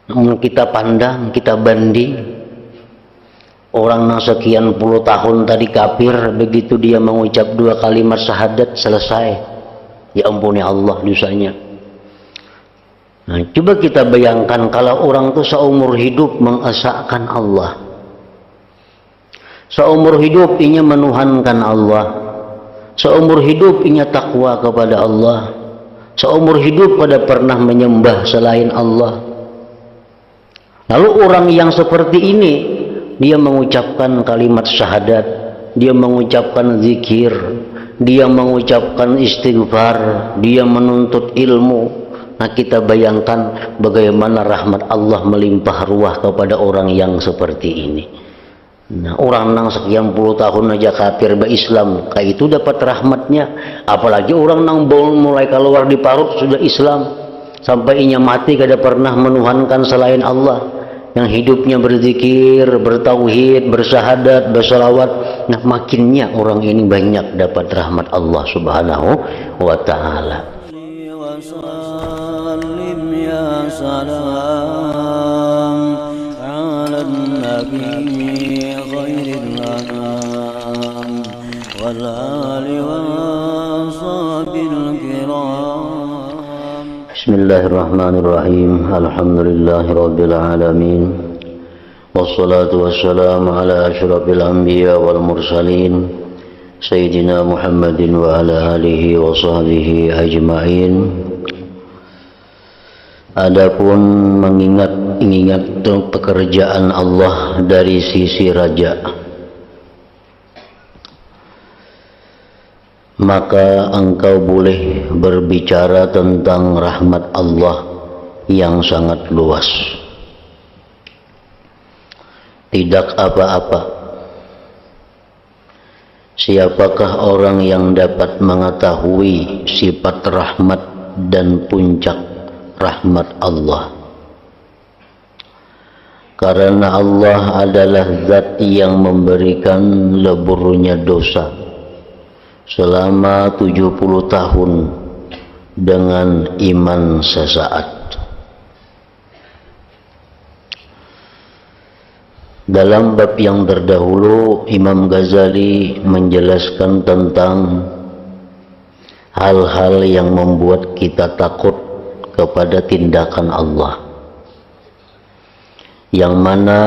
Namun kita pandang, kita banding, orang yang sekian puluh tahun tadi kafir, begitu dia mengucap 2 kalimat syahadat selesai, ya ampuni Allah dosanya. Nah, coba kita bayangkan kalau orang itu seumur hidup mengesahkan Allah, seumur hidup ingin menuhankan Allah, seumur hidup ingin takwa kepada Allah, seumur hidup pada pernah menyembah selain Allah. Lalu orang yang seperti ini, dia mengucapkan kalimat syahadat, dia mengucapkan zikir, dia mengucapkan istighfar, dia menuntut ilmu. Nah, kita bayangkan bagaimana rahmat Allah melimpah ruah kepada orang yang seperti ini. Nah, orang nang sekian puluh tahun aja kafir Islam, kayak itu dapat rahmatnya. Apalagi orang nang mulai keluar di parut sudah Islam, sampai inya mati kada pernah menuhankan selain Allah, yang hidupnya berzikir, bertauhid, bersyahadat, bersalawat. Nah, makinnya orang ini banyak dapat rahmat Allah Subhanahu wa ta'ala. Bismillahirrahmanirrahim. Alhamdulillahirabbil alamin. Wassalatu wassalamu ala asyrafil anbiya wal mursalin sayyidina Muhammadin wa ala alihi wa sahbihi ajma'in. Adapun mengingat pekerjaan Allah dari sisi raja, maka engkau boleh berbicara tentang rahmat Allah yang sangat luas. Tidak apa-apa. Siapakah orang yang dapat mengetahui sifat rahmat dan puncak rahmat Allah? Karena Allah adalah zat yang memberikan leburnya dosa selama 70 tahun dengan iman sesaat. Dalam bab yang terdahulu, Imam Ghazali menjelaskan tentang hal-hal yang membuat kita takut kepada tindakan Allah, yang mana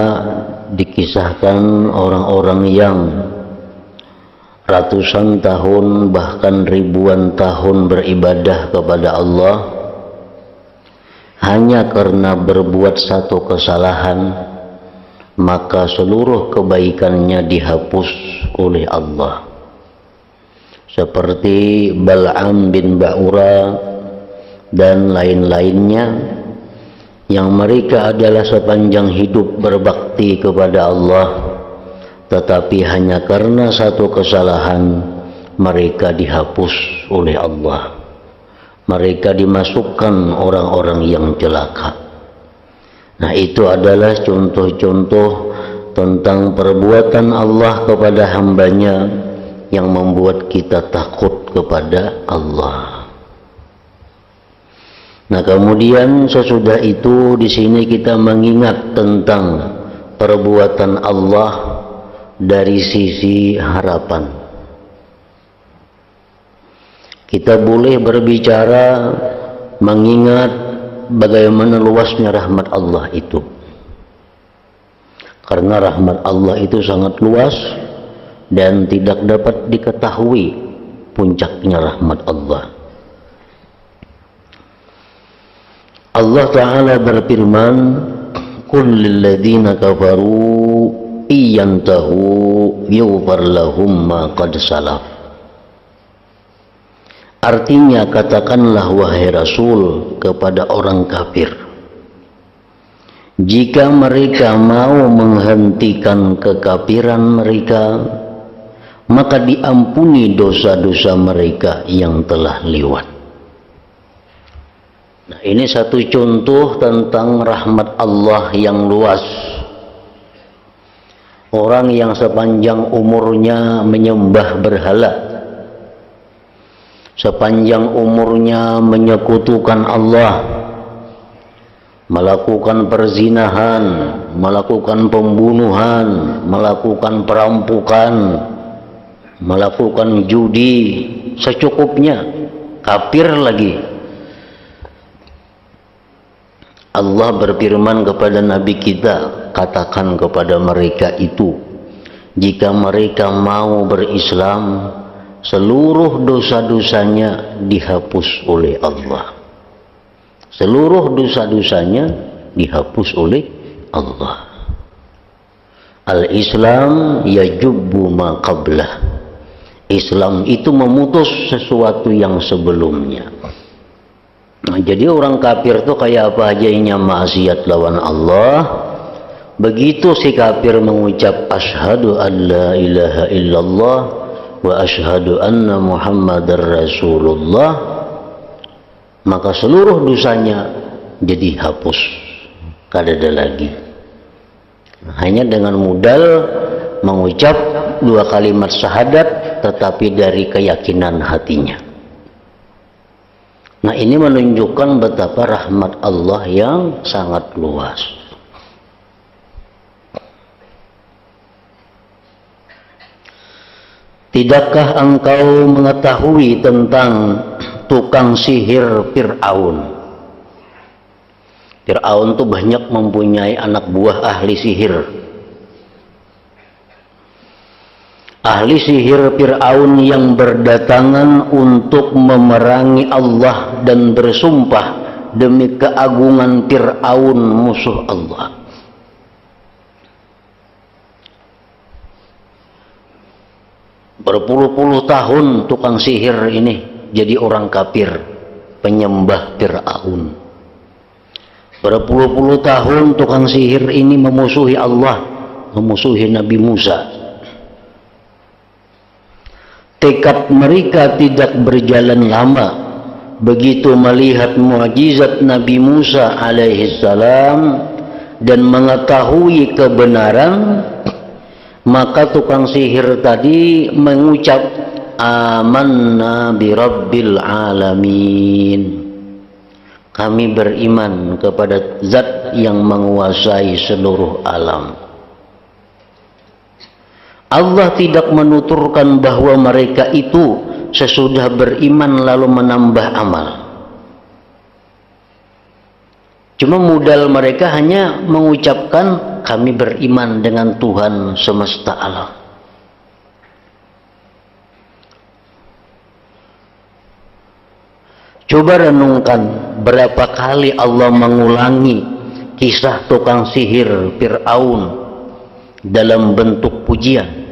dikisahkan orang-orang yang ratusan tahun bahkan ribuan tahun beribadah kepada Allah hanya karena berbuat satu kesalahan, maka seluruh kebaikannya dihapus oleh Allah. Seperti Bal'am bin Ba'ura dan lain-lainnya, yang mereka adalah sepanjang hidup berbakti kepada Allah, tetapi hanya karena satu kesalahan mereka dihapus oleh Allah. Mereka dimasukkan orang-orang yang celaka. Nah, itu adalah contoh-contoh tentang perbuatan Allah kepada hambanya yang membuat kita takut kepada Allah. Nah, kemudian sesudah itu di sini kita mengingat tentang perbuatan Allah dari sisi harapan. Kita boleh berbicara mengingat bagaimana luasnya rahmat Allah itu. Karena rahmat Allah itu sangat luas dan tidak dapat diketahui puncaknya rahmat Allah. Allah Ta'ala berfirman, "Qul lilladzina kafaru iyantahu yughfar lahum ma qad salaf." Artinya, katakanlah wahai Rasul kepada orang kafir, jika mereka mau menghentikan kekafiran mereka, maka diampuni dosa-dosa mereka yang telah lewat. Nah, ini satu contoh tentang rahmat Allah yang luas. Orang yang sepanjang umurnya menyembah berhala, sepanjang umurnya menyekutukan Allah, melakukan perzinahan, melakukan pembunuhan, melakukan perampokan, melakukan judi secukupnya, kafir lagi. Allah berfirman kepada Nabi kita, katakan kepada mereka itu, jika mereka mau berislam, seluruh dosa-dosanya dihapus oleh Allah. Seluruh dosa-dosanya dihapus oleh Allah. Al-Islam yajubbu ma qablah. Islam itu memutus sesuatu yang sebelumnya. Nah, jadi orang kafir itu kayak apa aja yang maksiat lawan Allah. Begitu si kafir mengucap asyhadu an la ilaha illallah wa asyhadu anna muhammadar rasulullah, maka seluruh dosanya jadi hapus, kada ada lagi. Hanya dengan modal mengucap dua kalimat syahadat tetapi dari keyakinan hatinya. Nah, ini menunjukkan betapa rahmat Allah yang sangat luas. Tidakkah engkau mengetahui tentang tukang sihir Fir'aun? Fir'aun itu banyak mempunyai anak buah ahli sihir. Ahli sihir Fir'aun yang berdatangan untuk memerangi Allah dan bersumpah demi keagungan Fir'aun musuh Allah. Berpuluh-puluh tahun tukang sihir ini jadi orang kafir, penyembah Fir'aun. Berpuluh-puluh tahun tukang sihir ini memusuhi Allah, memusuhi Nabi Musa. Tekad mereka tidak berjalan lama. Begitu melihat mukjizat Nabi Musa alaihissalam dan mengetahui kebenaran, maka tukang sihir tadi mengucap amanna bi rabbil alamin. Kami beriman kepada zat yang menguasai seluruh alam. Allah tidak menuturkan bahwa mereka itu sesudah beriman lalu menambah amal. Cuma modal mereka hanya mengucapkan kami beriman dengan Tuhan semesta alam. Coba renungkan berapa kali Allah mengulangi kisah tukang sihir Fir'aun dalam bentuk pujian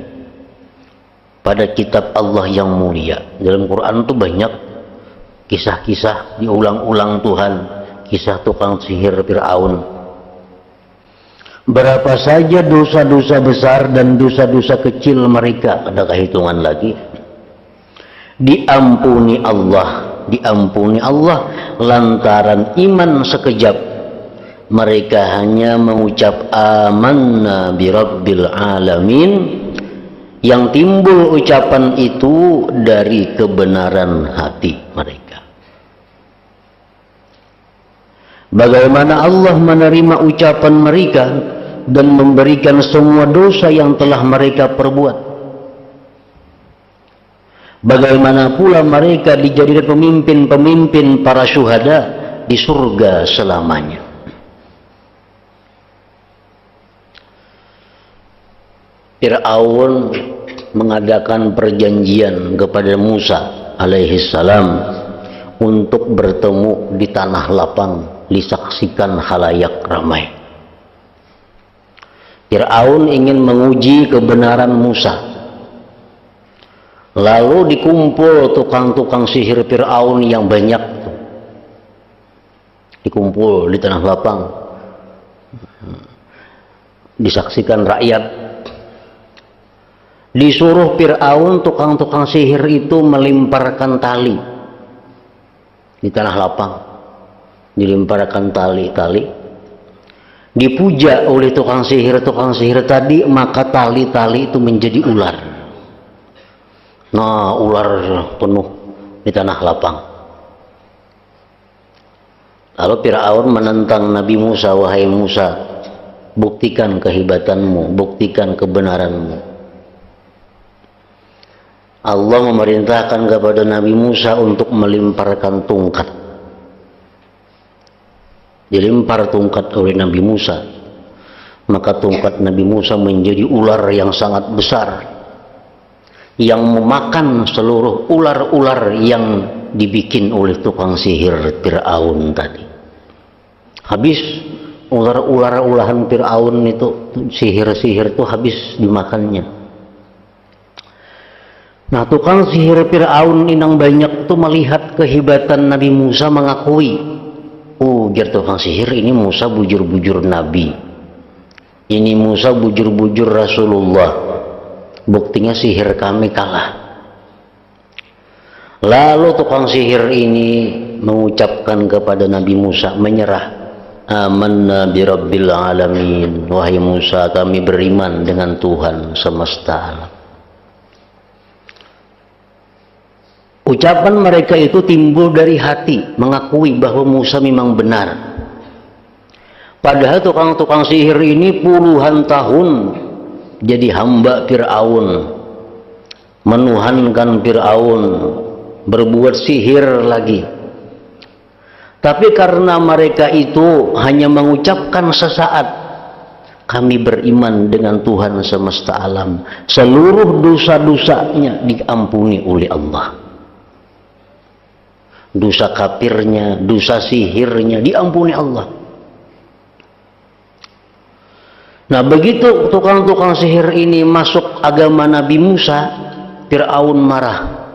pada kitab Allah yang mulia. Dalam Quran itu banyak kisah-kisah diulang-ulang Tuhan, kisah tukang sihir Fir'aun. Berapa saja dosa-dosa besar dan dosa-dosa kecil mereka, ada kehitungan lagi, diampuni Allah lantaran iman sekejap. Mereka hanya mengucap amanna bi rabbil alamin, yang timbul ucapan itu dari kebenaran hati mereka. Bagaimana Allah menerima ucapan mereka dan memberikan semua dosa yang telah mereka perbuat. Bagaimana pula mereka dijadikan pemimpin-pemimpin para syuhada di surga selamanya. Fir'aun mengadakan perjanjian kepada Musa alaihissalam untuk bertemu di tanah lapang, disaksikan khalayak ramai. Fir'aun ingin menguji kebenaran Musa. Lalu dikumpul tukang-tukang sihir Fir'aun yang banyak, dikumpul di tanah lapang, disaksikan rakyat. Disuruh Fir'aun tukang-tukang sihir itu melemparkan tali di tanah lapang, dilemparkan tali-tali, dipuja oleh tukang sihir tadi, maka tali-tali itu menjadi ular. Nah, ular penuh di tanah lapang. Lalu Fir'aun menentang Nabi Musa, wahai Musa, buktikan kehebatanmu, buktikan kebenaranmu. Allah memerintahkan kepada Nabi Musa untuk melemparkan tongkat. Dilempar tongkat oleh Nabi Musa, maka tongkat Nabi Musa menjadi ular yang sangat besar, yang memakan seluruh ular-ular yang dibikin oleh tukang sihir Fir'aun tadi. Habis ular-ular ulahan Fir'aun itu, sihir-sihir itu habis dimakannya. Nah, tukang sihir Fir'aun inang banyak itu melihat kehebatan Nabi Musa, mengakui, oh biar tukang sihir ini Musa bujur-bujur Nabi, ini Musa bujur-bujur Rasulullah, buktinya sihir kami kalah. Lalu tukang sihir ini mengucapkan kepada Nabi Musa, menyerah, amanna bi rabbil alamin, wahai Musa, kami beriman dengan Tuhan semesta alam. Ucapan mereka itu timbul dari hati, mengakui bahwa Musa memang benar. Padahal tukang-tukang sihir ini puluhan tahun jadi hamba Fir'aun, menuhankan Fir'aun, berbuat sihir lagi. Tapi karena mereka itu hanya mengucapkan sesaat, kami beriman dengan Tuhan semesta alam, seluruh dosa-dosanya diampuni oleh Allah. Dosa kafirnya, dosa sihirnya diampuni Allah. Nah, begitu tukang-tukang sihir ini masuk agama Nabi Musa, Fir'aun marah.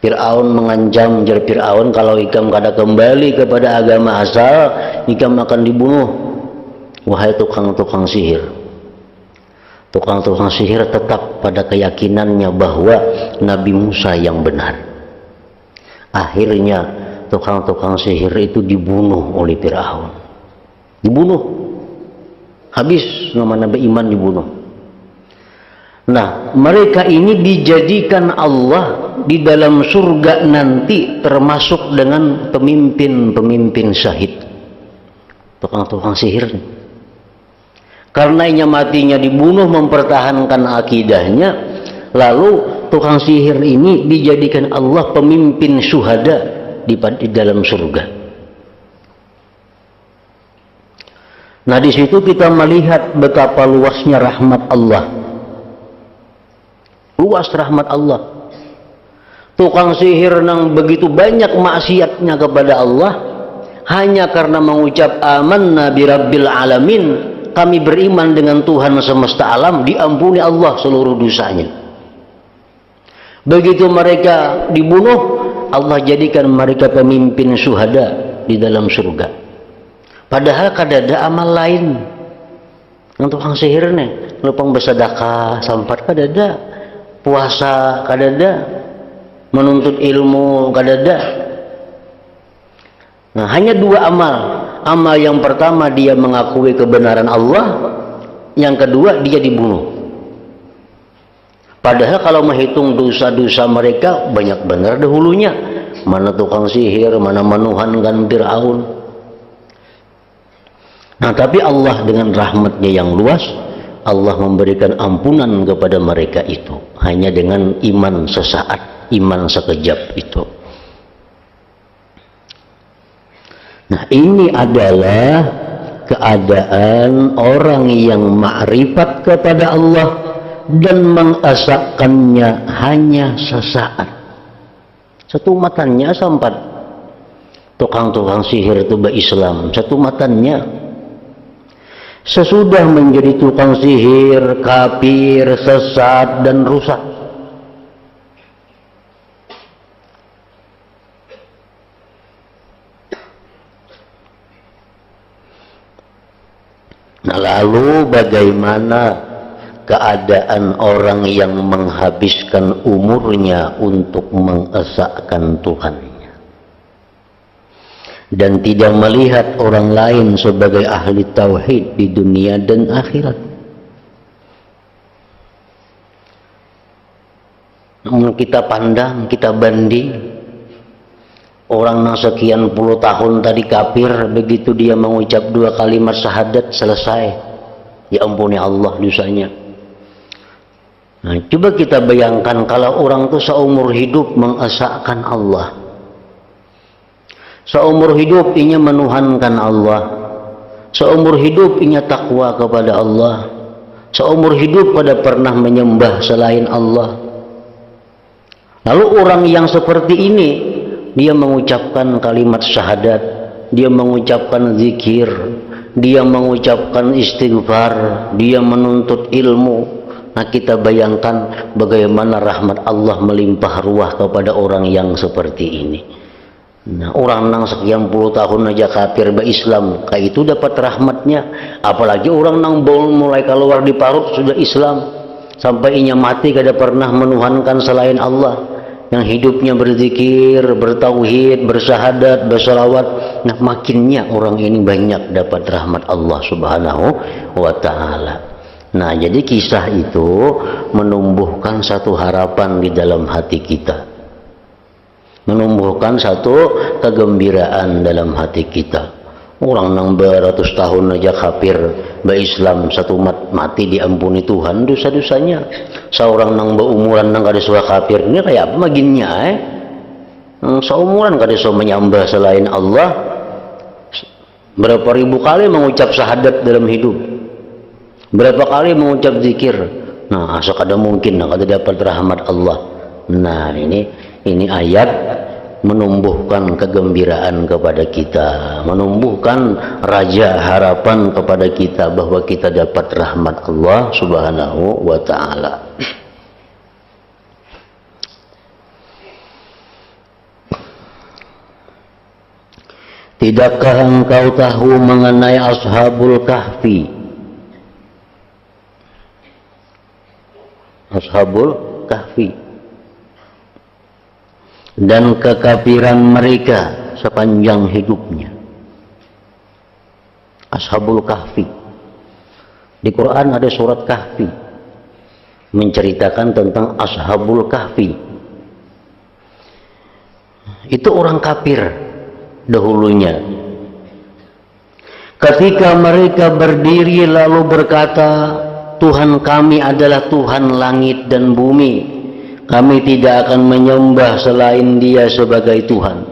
Fir'aun mengancam, jar Fir'aun, kalau ikam kada kembali kepada agama asal, ikam akan dibunuh. Wahai tukang-tukang sihir. Tukang-tukang sihir tetap pada keyakinannya bahwa Nabi Musa yang benar. Akhirnya tukang-tukang sihir itu dibunuh oleh Fir'aun. Dibunuh. Habis nama Nabi iman dibunuh. Nah, mereka ini dijadikan Allah di dalam surga nanti termasuk dengan pemimpin-pemimpin syahid. Tukang-tukang sihir. Karenanya matinya dibunuh mempertahankan akidahnya, lalu tukang sihir ini dijadikan Allah pemimpin syuhada di dalam surga. Nah, di situ kita melihat betapa luasnya rahmat Allah. Luas rahmat Allah. Tukang sihir yang begitu banyak maksiatnya kepada Allah, hanya karena mengucap amanna bi rabbil alamin, kami beriman dengan Tuhan semesta alam, diampuni Allah seluruh dosanya. Begitu mereka dibunuh, Allah jadikan mereka pemimpin syuhada di dalam surga. Padahal kadada amal lain yang tukang sihir nih, lupang bersedekah sampat kadada, puasa kadada, menuntut ilmu kadada. Nah, hanya dua amal. Amal yang pertama dia mengakui kebenaran Allah, yang kedua dia dibunuh. Padahal kalau menghitung dosa-dosa mereka banyak benar dahulunya. Mana tukang sihir, mana menuhankan Fir'aun. Nah, tapi Allah dengan rahmatnya yang luas, Allah memberikan ampunan kepada mereka itu hanya dengan iman sesaat, iman sekejap itu. Nah, ini adalah keadaan orang yang ma'rifat kepada Allah dan mengesahkannya hanya sesaat. Satu matanya sampai tukang-tukang sihir itu berislam, satu matanya. Sesudah menjadi tukang sihir, kafir, sesat, dan rusak. Nah, lalu bagaimana keadaan orang yang menghabiskan umurnya untuk mengesahkan Tuhannya dan tidak melihat orang lain sebagai ahli tauhid di dunia dan akhirat? Namun kita pandang, kita banding, Orang yang sekian puluh tahun tadi kafir, begitu dia mengucap 2 kalimat syahadat selesai, ya ampuni Allah dosanya. Nah, coba kita bayangkan kalau orang itu seumur hidup mengesahkan Allah, seumur hidup ingin menuhankan Allah, seumur hidup ingin takwa kepada Allah, seumur hidup pada pernah menyembah selain Allah. Lalu orang yang seperti ini, dia mengucapkan kalimat syahadat, dia mengucapkan zikir, dia mengucapkan istighfar, dia menuntut ilmu. Nah, kita bayangkan bagaimana rahmat Allah melimpah ruah kepada orang yang seperti ini. Nah, orang nang sekian puluh tahun aja kafir Islam, kayak itu dapat rahmatnya. Apalagi orang nang baru mulai keluar di parut sudah Islam, sampai inya mati kada pernah menuhankan selain Allah, yang hidupnya berzikir, bertauhid, bersyahadat, bersalawat. Nah, makinnya orang ini banyak dapat rahmat Allah Subhanahu wa Ta'ala. Nah, jadi kisah itu menumbuhkan satu harapan di dalam hati kita, menumbuhkan satu kegembiraan dalam hati kita. Orang nang beratus tahun aja kafir Islam, satu mati diampuni Tuhan dosa-dosanya. Seorang nang berumuran nang kada suka kafir ini kayak apa maginnya seumuran kada suka menyembah selain Allah, berapa ribu kali mengucap syahadat dalam hidup, berapa kali mengucap zikir. Nah, asa kada mungkin kada dapat rahmat Allah. Nah, ini ayat menumbuhkan kegembiraan kepada kita, menumbuhkan raja harapan kepada kita bahwa kita dapat rahmat Allah Subhanahu wa Ta'ala. Tidakkah engkau tahu mengenai Ashabul Kahfi? Ashabul Kahfi dan kekafiran mereka sepanjang hidupnya. Ashabul Kahfi, di Quran ada surat Kahfi menceritakan tentang Ashabul Kahfi. Itu orang kafir dahulunya. Ketika mereka berdiri lalu berkata, Tuhan kami adalah Tuhan langit dan bumi, kami tidak akan menyembah selain Dia sebagai Tuhan.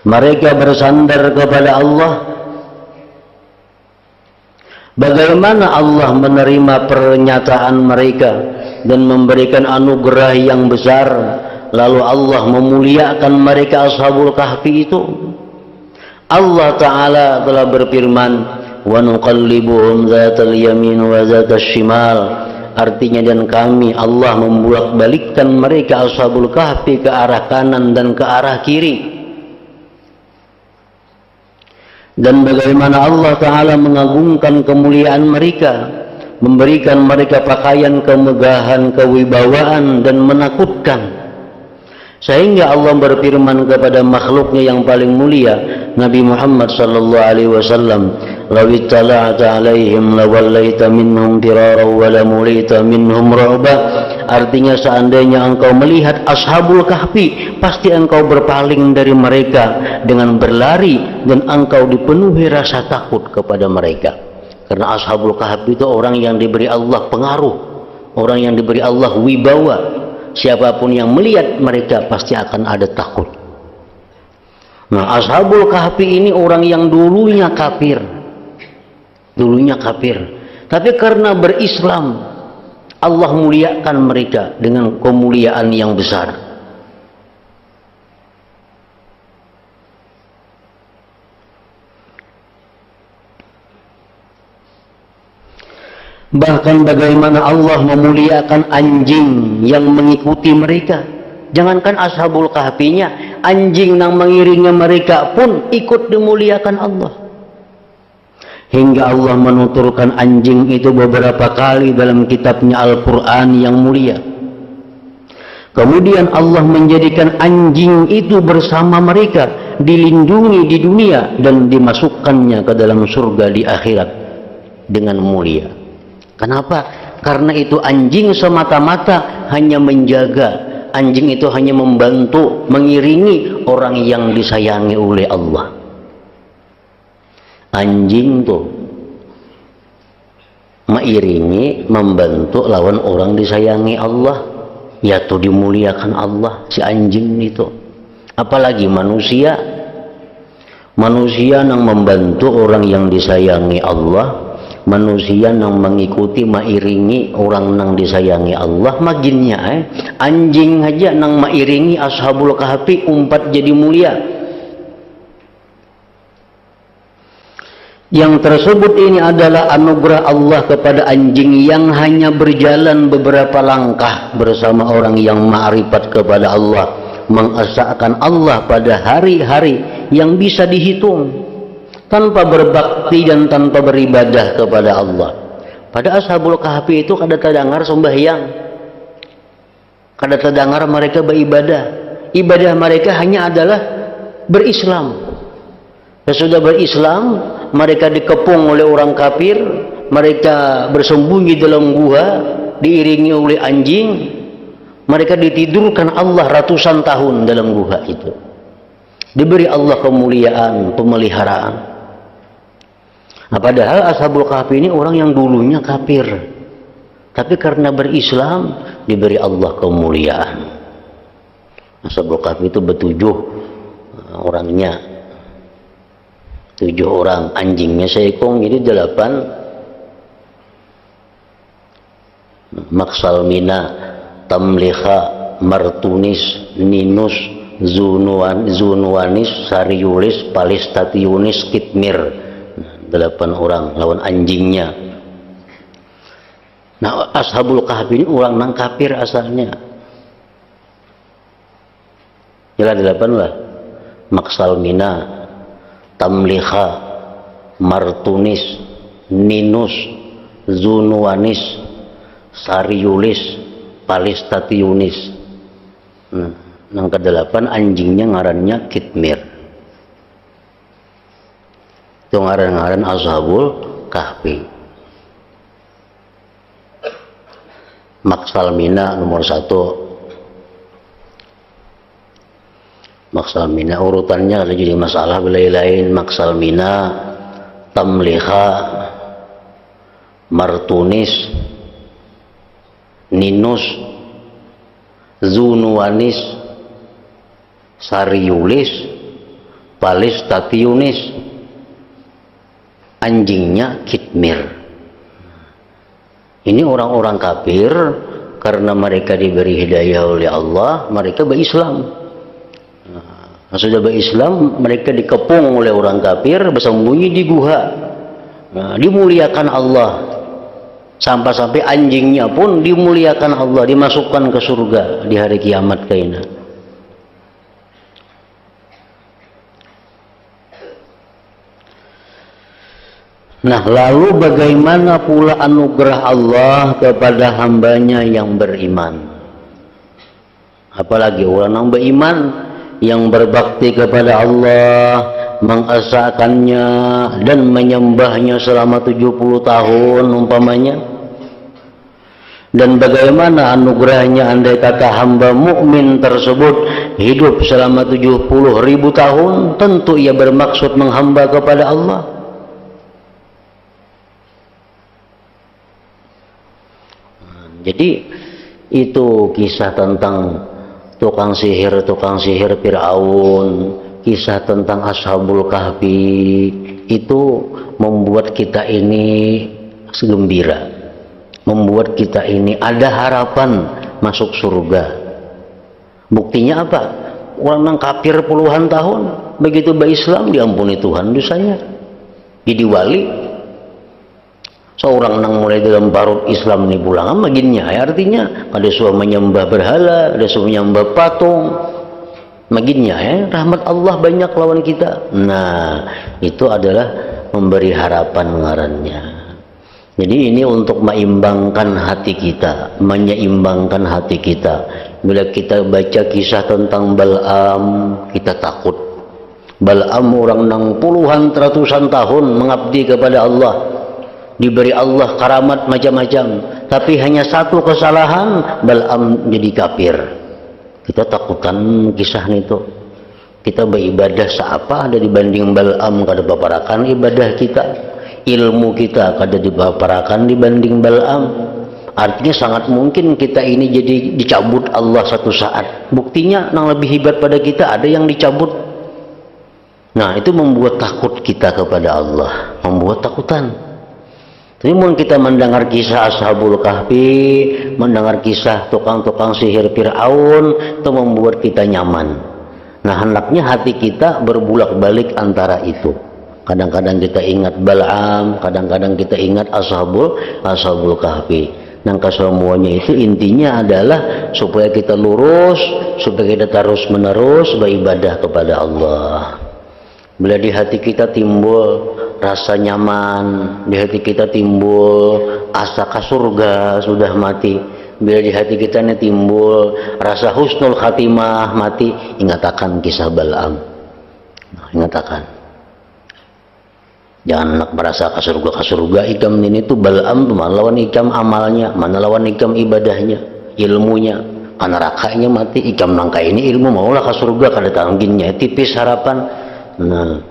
Mereka bersandar kepada Allah. Bagaimana Allah menerima pernyataan mereka dan memberikan anugerah yang besar, lalu Allah memuliakan mereka Ashabul Kahfi itu. Allah Ta'ala telah berfirman, wa nuqallibuhum zatal yamin wa zatal shimal. Artinya, dan kami Allah membolak-balikkan mereka Ashabul Kahfi ke arah kanan dan ke arah kiri. Dan bagaimana Allah Ta'ala mengagungkan kemuliaan mereka, memberikan mereka pakaian kemegahan, kewibawaan dan menakutkan. Sehingga Allah berfirman kepada makhluknya yang paling mulia, Nabi Muhammad sallallahu alaihi wasallam, "Law ittala'ta 'alaihim lawallaita minhum firara wa lamulita minhum ru'ba." Artinya, seandainya engkau melihat Ashabul Kahfi, pasti engkau berpaling dari mereka dengan berlari dan engkau dipenuhi rasa takut kepada mereka. Karena Ashabul Kahfi itu orang yang diberi Allah pengaruh, orang yang diberi Allah wibawa. Siapapun yang melihat mereka pasti akan ada takut. Nah, Ashabul Kahfi ini orang yang dulunya kafir, tapi karena berislam, Allah muliakan mereka dengan kemuliaan yang besar. Bahkan bagaimana Allah memuliakan anjing yang mengikuti mereka. Jangankan Ashabul Kahfinya, anjing yang mengiringi mereka pun ikut dimuliakan Allah. Hingga Allah menuturkan anjing itu beberapa kali dalam kitabnya Al-Quran yang mulia. Kemudian Allah menjadikan anjing itu bersama mereka, dilindungi di dunia dan dimasukkannya ke dalam surga di akhirat dengan mulia. Kenapa? Karena itu anjing semata-mata hanya menjaga, anjing itu hanya membantu, mengiringi orang yang disayangi oleh Allah. Anjing tuh mairingi, membantu lawan orang disayangi Allah, ya tuh dimuliakan Allah si anjing itu. Apalagi manusia yang membantu orang yang disayangi Allah, manusia yang mengikuti mairingi orang yang disayangi Allah, maginnya anjing aja yang mairingi Ashabul Kahfi umpat jadi mulia. Yang tersebut ini adalah anugerah Allah kepada anjing yang hanya berjalan beberapa langkah bersama orang yang ma'rifat kepada Allah, mengesahkan Allah pada hari-hari yang bisa dihitung, tanpa berbakti dan tanpa beribadah kepada Allah. Pada Ashabul Kahfi itu kada terdengar sembahyang, kada terdengar mereka beribadah. Ibadah mereka hanya adalah berislam. Sesudah berislam, mereka dikepung oleh orang kafir, mereka bersembunyi dalam gua, diiringi oleh anjing, mereka ditidurkan Allah ratusan tahun dalam gua itu. Diberi Allah kemuliaan, pemeliharaan. Nah, padahal Ashabul Kahfi ini orang yang dulunya kafir, tapi karena berislam diberi Allah kemuliaan. Ashabul Kahfi itu bertujuh orangnya, 7 orang, anjingnya seekong, jadi 8. Maksalmina, Tamliha, Martunis, Ninus, Zunuanis, Sariulis, Palistatiunis, Kitmir. 8 orang lawan anjingnya. Nah, Ashabul Kahfi ini orang nang kafir asalnya. Jelas 8 lah. Maksalmina, Tamliha, Martunis, Ninus, Zunuanis, Sariulis, Palistatiunis. Yang ke-8 anjingnya ngarannya Kitmir. Itu ngaran-ngaran Ashabul Kahfi. Maksalmina nomor 1. Maksalmina urutannya ada jadi masalah lain. Maksalmina, Tamliha, Martunis, Ninus, Zunuanis, Sariulis, Palistatiunis. Anjingnya Kitmir. Ini orang-orang kafir, karena mereka diberi hidayah oleh Allah, mereka berislam. Nah, sudah berislam, mereka dikepung oleh orang kafir, bersembunyi di guha. Nah, dimuliakan Allah, sampai-sampai anjingnya pun dimuliakan Allah, dimasukkan ke surga di hari kiamat kaina. Nah, lalu bagaimana pula anugerah Allah kepada hambanya yang beriman? Apalagi orang yang beriman, yang berbakti kepada Allah, mengesahkannya dan menyembahnya selama 70 tahun umpamanya. Dan bagaimana anugerahnya andai kata hamba mukmin tersebut hidup selama 70.000 tahun, tentu ia bermaksud menghamba kepada Allah. Jadi itu kisah tentang tukang sihir Fir'aun, kisah tentang Ashabul Kahfi, itu membuat kita ini gembira, membuat kita ini ada harapan masuk surga. Buktinya apa? Orang yang kafir puluhan tahun, begitu berislam diampuni Tuhan dosanya, jadi wali. Seorang yang mulai dalam parut Islam ini pulang maginnya, artinya ada suami menyembah berhala, ada suami menyembah patung, maginnya rahmat Allah banyak lawan kita. Nah, itu adalah memberi harapan ngarannya. Jadi ini untuk menyimbangkan hati kita, menyeimbangkan hati kita. Bila kita baca kisah tentang Bal'am, kita takut. Bal'am orang yang puluhan ratusan tahun mengabdi kepada Allah, diberi Allah karamat macam-macam, tapi hanya satu kesalahan, Bal'am jadi kafir. Kita takutkan kisah itu. Kita beribadah seapa ada dibanding Bal'am kada paparakan ibadah kita, ilmu kita kada dipaparakan dibanding Bal'am. Artinya sangat mungkin kita ini jadi dicabut Allah satu saat. Buktinya yang lebih hebat pada kita ada yang dicabut. Nah, itu membuat takut kita kepada Allah, membuat takutan. Tapi mau kita mendengar kisah Ashabul Kahfi, mendengar kisah tukang-tukang sihir Fir'aun, itu membuat kita nyaman. Nah, hendaknya hati kita berbulak-balik antara itu. Kadang-kadang kita ingat Bal'am, kadang-kadang kita ingat Ashabul Kahfi. Nah, kesemuanya itu intinya adalah supaya kita lurus, supaya kita terus-menerus beribadah kepada Allah. Bila di hati kita timbul rasa nyaman, di hati kita timbul asa ke surga sudah mati, bila di hati kita ini timbul rasa husnul khatimah mati, ingatakan kisah Bal'am. Nah, ingatakan, jangan nak merasa ke surga ikam ini tuh Bal'am tuh mana lawan ikam amalnya, mana lawan ikam ibadahnya, ilmunya. Karena rakanya mati, ikam nangka ini ilmu maulah ke surga kada tangginnya tipis harapan. Nah,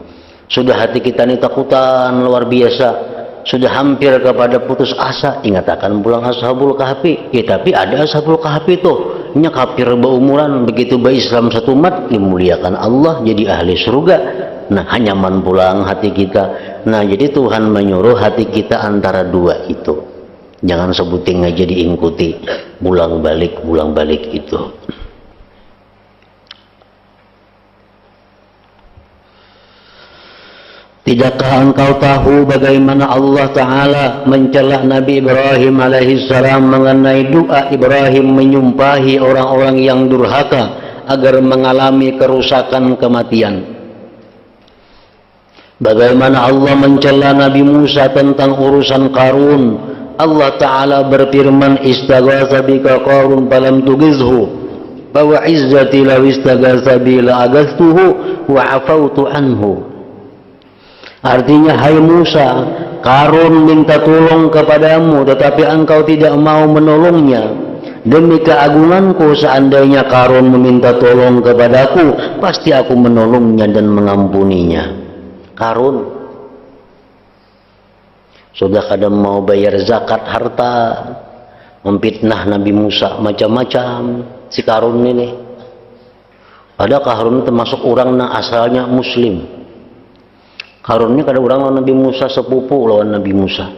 sudah hati kita ini takutan luar biasa, sudah hampir kepada putus asa, ingatakan pulang Ashabul Kahfi. Ya, tapi ada Ashabul Kahfi tuh nya kafir berumuran, begitu Islam satu umat dimuliakan Allah jadi ahli surga. Nah, nyaman pulang hati kita. Nah, jadi Tuhan menyuruh hati kita antara dua itu, jangan sebuting aja diikuti, pulang balik itu. Tidakkah engkau tahu bagaimana Allah Ta'ala mencela Nabi Ibrahim alaihissalam mengenai doa Ibrahim menyumpahi orang-orang yang durhaka agar mengalami kerusakan kematian? Bagaimana Allah mencela Nabi Musa tentang urusan Qarun? Allah Ta'ala berfirman, istaghatha bika Qarun falam tugizhu wa izzati law istaghatha bi la agastuhu wa afautu anhu. Artinya, hai Musa, Qarun minta tolong kepadamu tetapi engkau tidak mau menolongnya. Demi keagunganku, seandainya Qarun meminta tolong kepadaku, pasti aku menolongnya dan mengampuninya. Qarun sudah kadang mau bayar zakat harta, memfitnah Nabi Musa macam-macam. Si Qarun ini, padahal Qarun termasuk orang yang asalnya Muslim. Qarun ini kada orang lawan Nabi Musa, sepupu lawan Nabi Musa.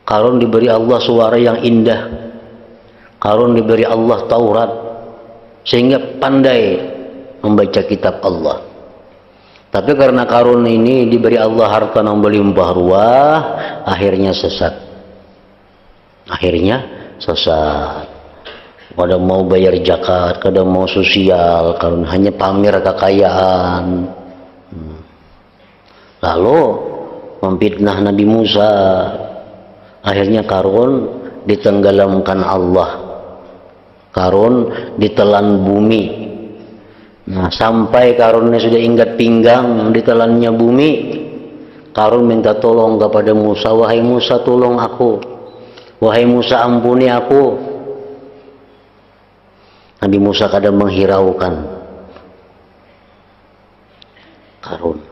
Qarun diberi Allah suara yang indah, Qarun diberi Allah Taurat sehingga pandai membaca kitab Allah. Tapi karena Qarun ini diberi Allah harta yang berlimpah ruah, akhirnya sesat. Kada mau bayar zakat, kada mau sosial, Qarun hanya pamer kekayaan. Lalu memfitnah Nabi Musa, akhirnya Qarun ditenggelamkan Allah, Qarun ditelan bumi. Nah, sampai Qarun sudah ingat pinggang ditelannya bumi, Qarun minta tolong kepada Musa, wahai Musa tolong aku, wahai Musa ampuni aku. Nabi Musa kadang menghiraukan Qarun.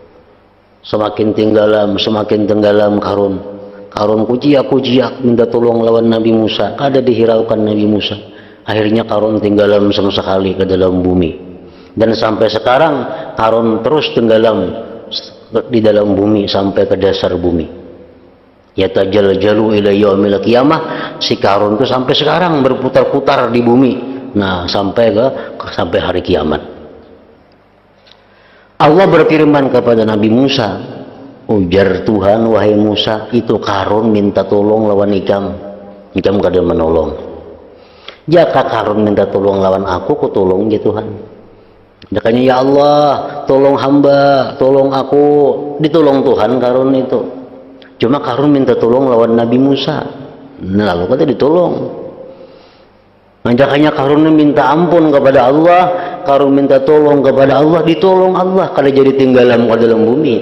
Semakin tenggelam Qarun. Qarun kujiak minta tolong lawan Nabi Musa, kada dihiraukan Nabi Musa. Akhirnya Qarun tenggelam sama sekali ke dalam bumi. Dan sampai sekarang Qarun terus tenggelam di dalam bumi sampai ke dasar bumi. Yatajaljalu ila yaumil qiyamah. Si Qarun itu sampai sekarang berputar-putar di bumi. Nah, sampai hari kiamat. Allah berfirman kepada Nabi Musa, ujar Tuhan, wahai Musa, itu Qarun minta tolong lawan ikam kada menolong. Jika Qarun minta tolong lawan aku tolong ya Tuhan. Makanya ya Allah, tolong hamba, tolong aku. Ditolong Tuhan Qarun itu. Cuma Qarun minta tolong lawan Nabi Musa. Nah, lalu kata ditolong. Makanya Qarun minta ampun kepada Allah, Qarun minta tolong kepada Allah, ditolong Allah kalau jadi tenggelam ke dalam bumi.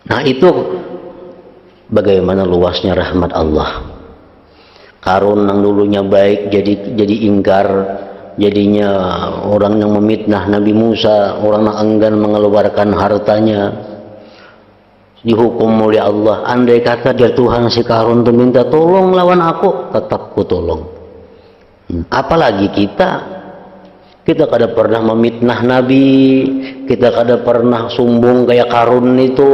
Nah, itu bagaimana luasnya rahmat Allah. Qarun yang dulunya baik jadi ingkar, jadinya orang yang memitnah Nabi Musa, orang yang enggan mengeluarkan hartanya, dihukum oleh Allah. Andai kata dia Tuhan, si Qarun itu minta tolong lawan aku, tetap ku tolong. Apalagi kita kada pernah memitnah Nabi, kita kada pernah sumbung kayak Qarun itu,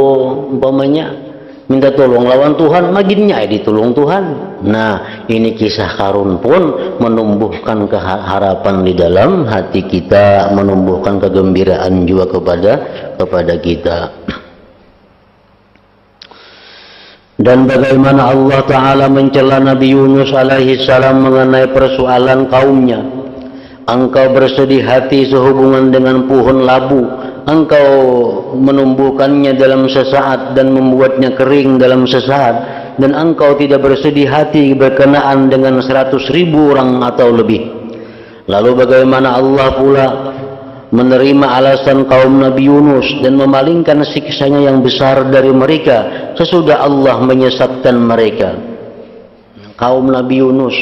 umpamanya minta tolong lawan Tuhan, maginnya ditolong Tuhan. Nah, ini kisah Qarun pun menumbuhkan keharapan di dalam hati kita, menumbuhkan kegembiraan juga kepada kita. Dan bagaimana Allah Ta'ala mencela Nabi Yunus alaihi salam mengenai persoalan kaumnya. Engkau bersedih hati sehubungan dengan pohon labu, engkau menumbuhkannya dalam sesaat dan membuatnya kering dalam sesaat, dan engkau tidak bersedih hati berkenaan dengan 100.000 orang atau lebih. Lalu bagaimana Allah pula menerima alasan kaum Nabi Yunus dan memalingkan siksanya yang besar dari mereka sesudah Allah menyesatkan mereka. Kaum Nabi Yunus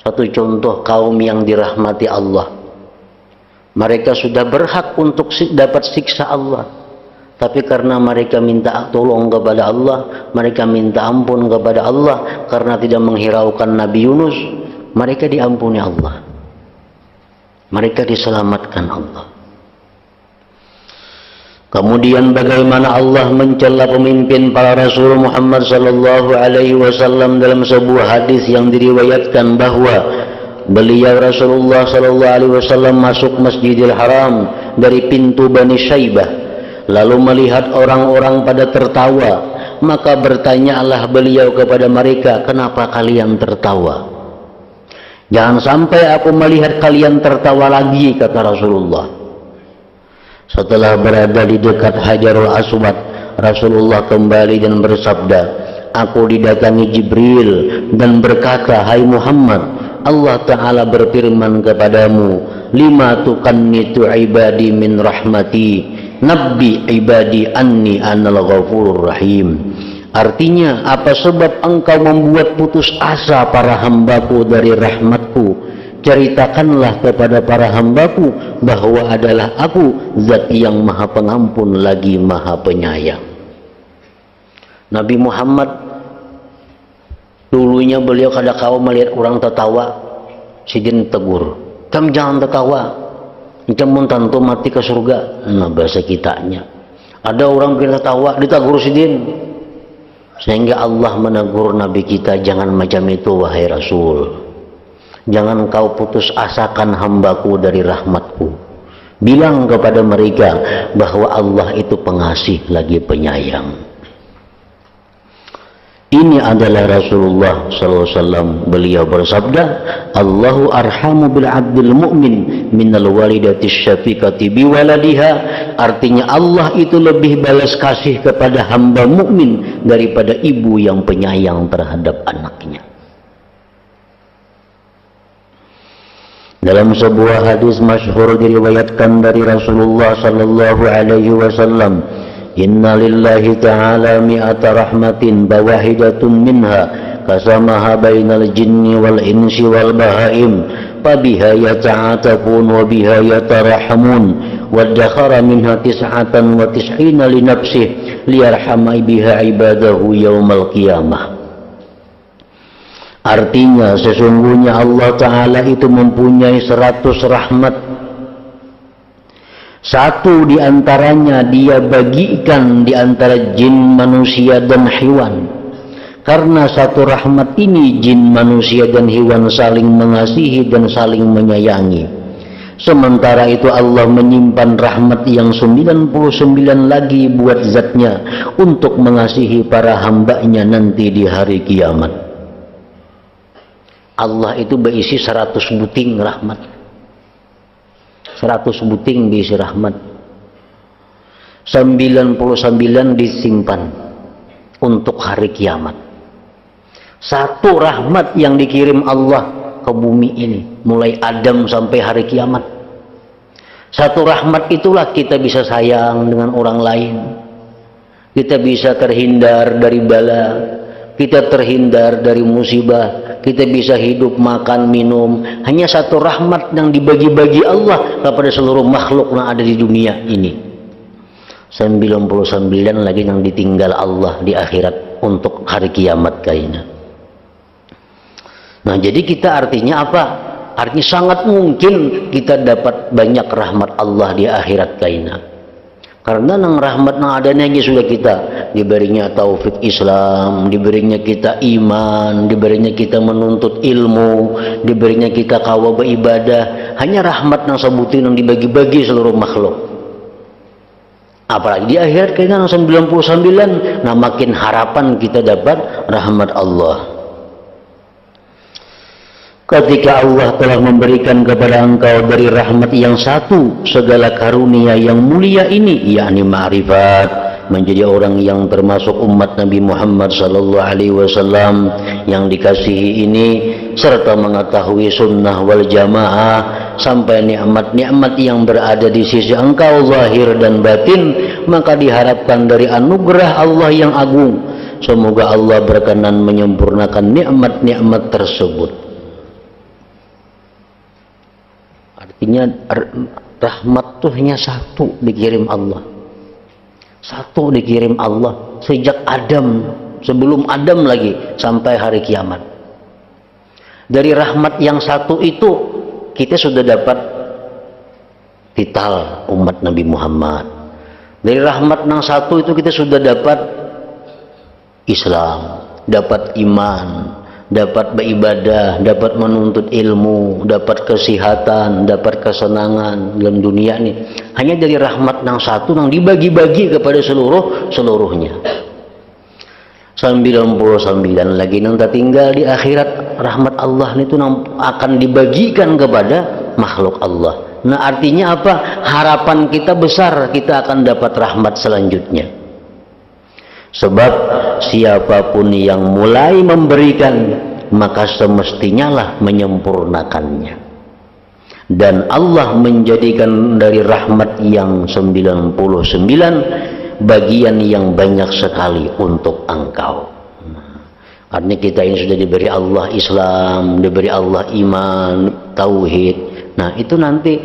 satu contoh kaum yang dirahmati Allah. Mereka sudah berhak untuk dapat siksa Allah, tapi karena mereka minta tolong kepada Allah, mereka minta ampun kepada Allah karena tidak menghiraukan Nabi Yunus, mereka diampuni Allah, mereka diselamatkan Allah. Kemudian bagaimana Allah mencela pemimpin para Rasul Muhammad sallallahu alaihi wasallam dalam sebuah hadis yang diriwayatkan bahwa beliau Rasulullah sallallahu alaihi wasallam masuk Masjidil Haram dari pintu Bani Syaibah, lalu melihat orang-orang pada tertawa, maka bertanyalah beliau kepada mereka, kenapa kalian tertawa? Jangan sampai aku melihat kalian tertawa lagi, kata Rasulullah. Setelah berada di dekat Hajarul Aswad, Rasulullah kembali dan bersabda, aku didatangi Jibril dan berkata, hai Muhammad, Allah Ta'ala berfirman kepadamu, lima tuqannitu ibadi min rahmati, nabbi ibadi anni anal ghafurur rahim. Artinya, apa sebab engkau membuat putus asa para hambaku dari rahmatku? Ceritakanlah kepada para hambaku bahwa adalah aku zat yang maha pengampun lagi maha penyayang. Nabi Muhammad dulunya beliau kada kau melihat orang tertawa, sidin tegur, kamu jangan tertawa, kamu tentu mati ke surga. Nah, bahasa kitanya ada orang bilang tertawa ditegur sidin, sehingga Allah menegur Nabi kita, jangan macam itu wahai Rasul. Jangan kau putus asakan hambaku dari rahmatku. Bilang kepada mereka bahwa Allah itu pengasih lagi penyayang. Ini adalah Rasulullah SAW. Beliau bersabda, Allahu arhamu bil abdil mu'min minal walidati syafiqati biwaladiha. Artinya Allah itu lebih balas kasih kepada hamba mukmin daripada ibu yang penyayang terhadap anaknya. Dalam sebuah hadis masyhur diriwayatkan dari Rasulullah sallallahu alaihi wasallam, inna lillahi ta'ala mi'ata rahmatin bawahidatun minha kasamaha bainal jinni wal insi wal bahaim fabiha yata'atafun wa biha yatarahamun waddakhara minha tis'atan wa tis'ina li nafsih liyarhama biha ibadahu yawmal qiyamah. Artinya sesungguhnya Allah Ta'ala itu mempunyai 100 rahmat. Satu di antaranya dia bagikan di antara jin, manusia dan hewan. Karena satu rahmat ini jin, manusia dan hewan saling mengasihi dan saling menyayangi. Sementara itu Allah menyimpan rahmat yang 99 lagi buat zatnya untuk mengasihi para hambanya nanti di hari kiamat. Allah itu berisi 100 buting rahmat. 100 buting berisi rahmat. 99 disimpan untuk hari kiamat. Satu rahmat yang dikirim Allah ke bumi ini, mulai Adam sampai hari kiamat. Satu rahmat itulah kita bisa sayang dengan orang lain. Kita bisa terhindar dari bala. kita terhindar dari musibah, kita bisa hidup, makan, minum. Hanya satu rahmat yang dibagi-bagi Allah kepada seluruh makhluk yang ada di dunia ini. 99 lagi yang ditinggal Allah di akhirat untuk hari kiamat kayaknya. Nah, jadi kita artinya apa? Artinya sangat mungkin kita dapat banyak rahmat Allah di akhirat kayaknya. Karena nang rahmat nang adanya aja sudah kita diberinya taufik Islam, diberinya kita iman, diberinya kita menuntut ilmu, diberinya kita kawa beribadah. Hanya rahmat nang sebutin yang dibagi-bagi seluruh makhluk. Apalagi di akhirat kayaknya 99, nah makin harapan kita dapat rahmat Allah. Ketika Allah telah memberikan kepada engkau dari rahmat yang satu segala karunia yang mulia ini, yakni ma'rifat, menjadi orang yang termasuk umat Nabi Muhammad sallallahu alaihi wasallam yang dikasihi ini, serta mengetahui sunnah wal jamaah, sampai nikmat-nikmat yang berada di sisi engkau zahir dan batin, maka diharapkan dari anugerah Allah yang agung, semoga Allah berkenan menyempurnakan nikmat-nikmat tersebut. Artinya rahmat itu hanya satu dikirim Allah. Satu dikirim Allah sejak Adam, sebelum Adam lagi sampai hari kiamat. Dari rahmat yang satu itu kita sudah dapat titel umat Nabi Muhammad. Dari rahmat yang satu itu kita sudah dapat Islam, dapat iman, dapat beribadah, dapat menuntut ilmu, dapat kesehatan, dapat kesenangan dalam dunia ini. Hanya dari rahmat yang satu yang dibagi-bagi kepada seluruhnya. 99 lagi yang tertinggal di akhirat, rahmat Allah itu akan dibagikan kepada makhluk Allah. Nah, artinya apa? Harapan kita besar, kita akan dapat rahmat selanjutnya. Sebab siapapun yang mulai memberikan, maka semestinya lah menyempurnakannya. Dan Allah menjadikan dari rahmat yang 99 bagian yang banyak sekali untuk engkau. Artinya kita ini sudah diberi Allah Islam, diberi Allah iman, tauhid. Nah, itu nanti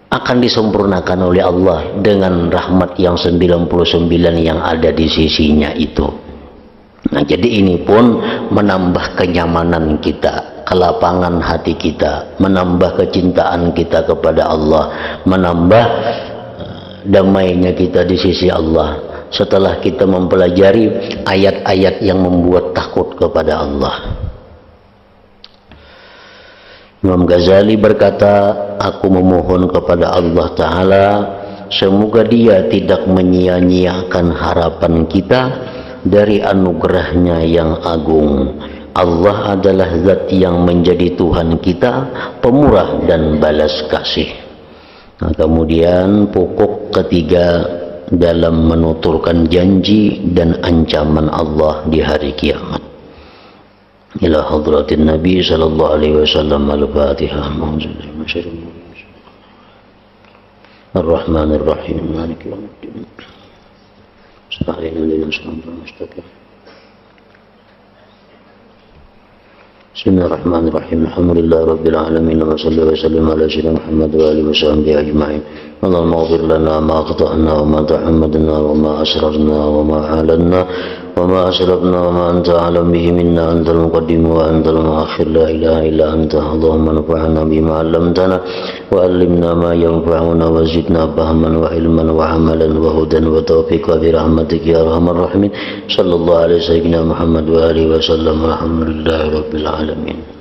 akan disempurnakan oleh Allah dengan rahmat yang 99 yang ada di sisinya itu. Nah, jadi ini pun menambah kenyamanan kita, kelapangan hati kita, menambah kecintaan kita kepada Allah, menambah damainya kita di sisi Allah setelah kita mempelajari ayat-ayat yang membuat takut kepada Allah. Imam Ghazali berkata, aku memohon kepada Allah Ta'ala semoga dia tidak menyia-nyiakan harapan kita dari anugerahnya yang agung. Allah adalah zat yang menjadi Tuhan kita, pemurah dan balas kasih. Nah, kemudian pokok ketiga dalam menuturkan janji dan ancaman Allah di hari kiamat. Ila hadratin Nabi sallallahu alaihi wasallam. Al-Fatihah. Ar-Rahmanir Rahim. Maliki yaumiddin. Bismillahirrahmanirrahim. Alhamdulillah rabbil alamin. Wa sallallahu wa sallam ala sayyidina Muhammad wa alihi wa sahbihi ajma'in. Allahumma ighfir lana ma akhta'na wa ma ta'ammadna wa ma asrarna wa ma a'lanna wa ma asrafna wa ma anta a'lam bihi minna, antal muqaddim wa antal muakhir, la ilaha illa anta. Allahumma anfa'na bima 'allamtana wa 'allimna ma yanfa'una wa zidna fahman wa ilman wa 'amalan wa hudan wa tawfiqan bi rahmatika ya arhamar rahimin. Sallallahu alaihi sayyidina Muhammad wa alihi wa sallam. Alhamdulillahi rabbil alamin.